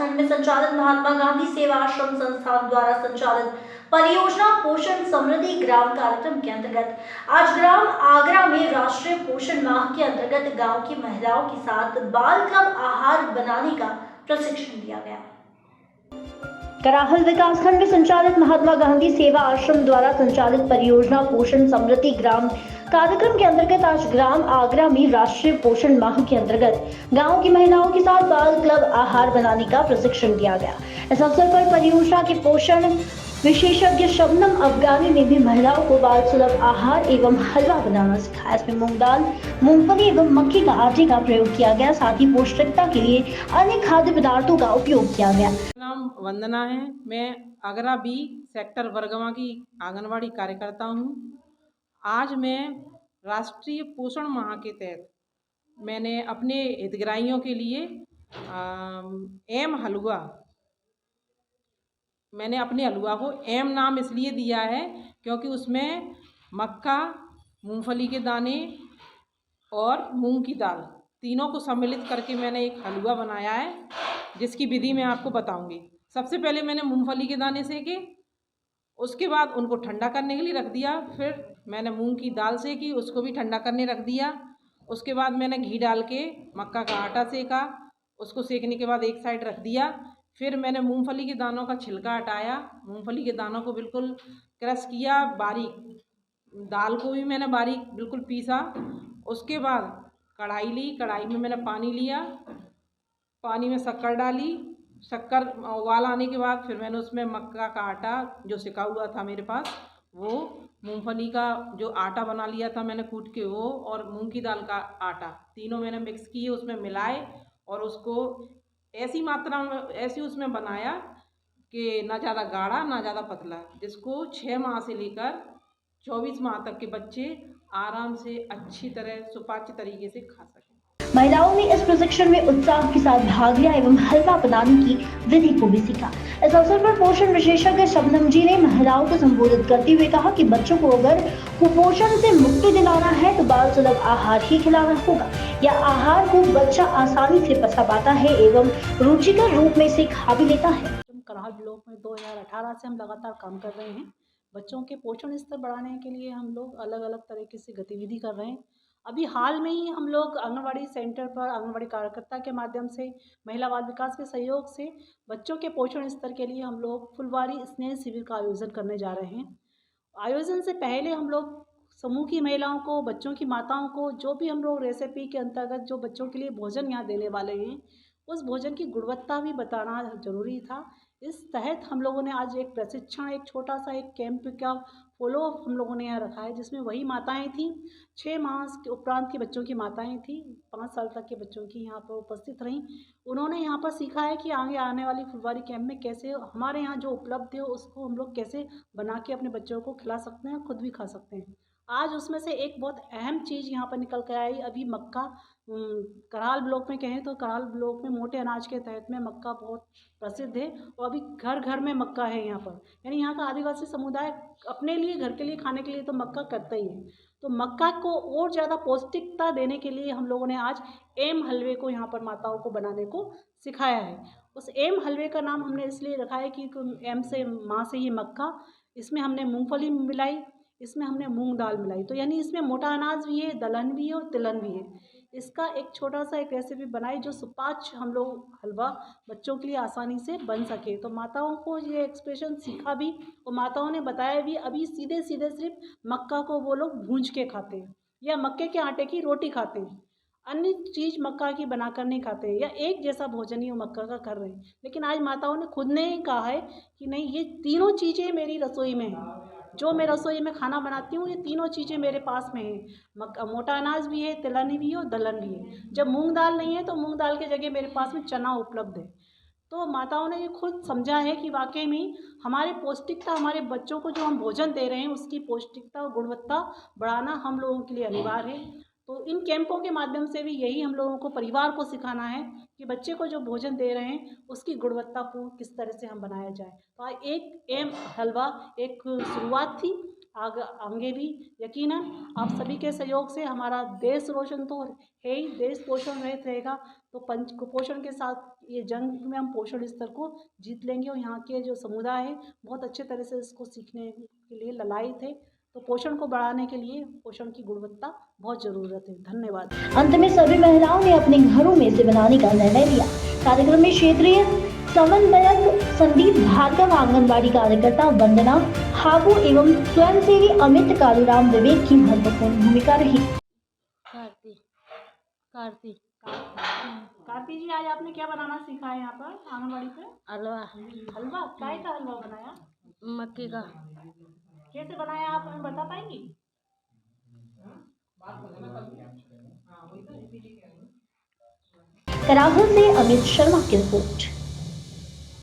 विकासखंड में संचालित महात्मा गांधी सेवा आश्रम संस्थान द्वारा संचालित परियोजना पोषण समृद्धि ग्राम कार्यक्रम के अंतर्गत आज ग्राम आगरा में राष्ट्रीय पोषण माह के अंतर्गत गांव की महिलाओं के साथ बाल क्लब आहार बनाने का प्रशिक्षण दिया गया। कराहल विकासखंड में संचालित महात्मा गांधी सेवा आश्रम द्वारा संचालित परियोजना पोषण समृद्धि ग्राम कार्यक्रम के अंतर्गत आज ग्राम आगरा में राष्ट्रीय पोषण माह के अंतर्गत गांव की महिलाओं के साथ बाल क्लब आहार बनाने का प्रशिक्षण दिया गया। इस अवसर पर परियोजना के पोषण विशेषज्ञ शबनम अफगानी ने भी महिलाओं को बाल सुलभ आहार एवं हलवा बनाना सिखाया। इसमें मूंग दाल, मूंगफली एवं मक्की का आटे का प्रयोग किया गया। साथ ही पौष्टिकता के लिए अन्य खाद्य पदार्थों का उपयोग किया गया। नाम वंदना है। मैं आगरा बी सेक्टर बरगवा की आंगनवाड़ी कार्यकर्ता हूँ। आज मैं राष्ट्रीय पोषण माह के तहत मैंने अपने हितग्राहियों के लिए एम हलवा, मैंने अपने हलवा को एम नाम इसलिए दिया है क्योंकि उसमें मक्का, मूंगफली के दाने और मूंग की दाल तीनों को सम्मिलित करके मैंने एक हलवा बनाया है, जिसकी विधि मैं आपको बताऊंगी। सबसे पहले मैंने मूंगफली के दाने सेके, उसके बाद उनको ठंडा करने के लिए रख दिया। फिर मैंने मूंग की दाल सेकी, उसको भी ठंडा करने रख दिया। उसके बाद मैंने घी डाल के मक्का का आटा सेका, उसको सेकने के बाद एक साइड रख दिया। फिर मैंने मूंगफली के दानों का छिलका हटाया, मूंगफली के दानों को बिल्कुल क्रश किया बारीक, दाल को भी मैंने बारीक बिल्कुल पीसा। उसके बाद कढ़ाई ली, कढ़ाई में मैंने पानी लिया, पानी में शक्कर डाली, शक्कर उबाल आने के बाद फिर मैंने उसमें मक्का का आटा जो सिका हुआ था मेरे पास, वो मूंगफली का जो आटा बना लिया था मैंने कूट के वो, और मूंग की दाल का आटा तीनों मैंने मिक्स किए, उसमें मिलाए और उसको ऐसी मात्रा में ऐसी उसमें बनाया कि ना ज़्यादा गाढ़ा ना ज़्यादा पतला, जिसको 6 माह से लेकर 24 माह तक के बच्चे आराम से अच्छी तरह सुपाच्य तरीके से खा सकें। महिलाओं ने इस प्रशिक्षण में उत्साह के साथ भाग लिया एवं हलवा बनाने की विधि को भी सीखा। इस अवसर पर पोषण विशेषज्ञ शबनम जी ने महिलाओं को संबोधित करते हुए कहा कि बच्चों को अगर कुपोषण से मुक्ति दिलाना है तो बाल सुलभ आहार ही खिलाना होगा। यह आहार को बच्चा आसानी से पचा पाता है एवं रुचिकर रूप में से खा भी लेता है। कराहल ब्लॉक में 2018 से हम लगातार काम कर रहे हैं। बच्चों के पोषण स्तर बढ़ाने के लिए हम लोग अलग अलग तरीके से गतिविधि कर रहे हैं। अभी हाल में ही हम लोग आंगनवाड़ी सेंटर पर आंगनवाड़ी कार्यकर्ता के माध्यम से महिला बाल विकास के सहयोग से बच्चों के पोषण स्तर के लिए हम लोग फुलवारी स्नेह शिविर का आयोजन करने जा रहे हैं। आयोजन से पहले हम लोग समूह की महिलाओं को, बच्चों की माताओं को, जो भी हम लोग रेसिपी के अंतर्गत जो बच्चों के लिए भोजन यहाँ देने वाले हैं, उस भोजन की गुणवत्ता भी बताना जरूरी था। इस तहत हम लोगों ने आज एक प्रशिक्षण, एक छोटा सा एक कैंप का फॉलो अप हम लोगों ने यहाँ रखा है, जिसमें वही माताएं थी, 6 माह के उपरांत के बच्चों की माताएं थी, 5 साल तक के बच्चों की यहाँ पर उपस्थित रहीं। उन्होंने यहाँ पर सीखा है कि आगे आने वाली फुलवारी कैंप में कैसे हमारे यहाँ जो उपलब्ध है उसको हम लोग कैसे बना के अपने बच्चों को खिला सकते हैं, खुद भी खा सकते हैं। आज उसमें से एक बहुत अहम चीज़ यहाँ पर निकल कर आई। अभी मक्का कराहल ब्लॉक में कहें तो कराहल ब्लॉक में मोटे अनाज के तहत में मक्का बहुत प्रसिद्ध है और अभी घर घर में मक्का है यहाँ पर, यानी यहाँ का आदिवासी समुदाय अपने लिए, घर के लिए, खाने के लिए तो मक्का करता ही है। तो मक्का को और ज़्यादा पौष्टिकता देने के लिए हम लोगों ने आज एम हलवे को यहाँ पर माताओं को बनाने को सिखाया है। उस एम हलवे का नाम हमने इसलिए रखा है कि एम से माँ से ही मक्का, इसमें हमने मूँगफली मिलाई, इसमें हमने मूंग दाल मिलाई, तो यानी इसमें मोटा अनाज भी है, दलहन भी है और तिलहन भी है। इसका एक छोटा सा एक रेसिपी बनाई जो सुपाच्य हम लोग हलवा बच्चों के लिए आसानी से बन सके। तो माताओं को ये एक्सप्रेशन सीखा भी और माताओं ने बताया भी। अभी सीधे सीधे सिर्फ मक्का को वो लोग भूंज के खाते हैं या मक्के के आटे की रोटी खाते हैं, अन्य चीज़ मक्का की बनाकर नहीं खाते हैं, या एक जैसा भोजन ही वो मक्का का कर रहे हैं। लेकिन आज माताओं ने खुद ने कहा है कि नहीं, ये तीनों चीज़ें मेरी रसोई में हैं, जो मैं रसोई में खाना बनाती हूँ ये तीनों चीज़ें मेरे पास में हैं। मोटा अनाज भी है, तिलहनी भी है और दलहन भी है। जब मूंग दाल नहीं है तो मूंग दाल की जगह मेरे पास में चना उपलब्ध है। तो माताओं ने ये खुद समझा है कि वाकई में हमारे पौष्टिकता, हमारे बच्चों को जो हम भोजन दे रहे हैं उसकी पौष्टिकता और गुणवत्ता बढ़ाना हम लोगों के लिए अनिवार्य है। तो इन कैंपों के माध्यम से भी यही हम लोगों को, परिवार को सिखाना है कि बच्चे को जो भोजन दे रहे हैं उसकी गुणवत्ता को किस तरह से हम बनाया जाए। तो एक एम हलवा एक शुरुआत थी आगे भी यकीनन आप सभी के सहयोग से हमारा देश रोशन तो है ही, देश पोषण रहित रहेगा। तो पंच कुपोषण के साथ ये जंग में हम पोषण स्तर को जीत लेंगे और यहाँ के जो समुदाय है बहुत अच्छे तरह से इसको सीखने के लिए ललायित है। तो पोषण को बढ़ाने के लिए पोषण की गुणवत्ता बहुत ज़रूरत है। धन्यवाद। अंत में सभी महिलाओं ने अपने घरों में इसे बनाने का निर्णय लिया। कार्यक्रम में क्षेत्रीय समन्वयक संदीप भार्गव, आंगनबाड़ी कार्यकर्ता वंदना हाबू एवं स्वयंसेवी अमित कालूराम विवेक की महत्वपूर्ण भूमिका रही। कार्ती जी, आज आपने क्या बनाना सीखा है यहाँ पर आंगनबाड़ी पे? हलवा। हलवा? काय का हलवा बनाया? मक्के का। कैसे बनाया आप हमें बता पाएंगी? कराहल से अमित शर्मा की रिपोर्ट।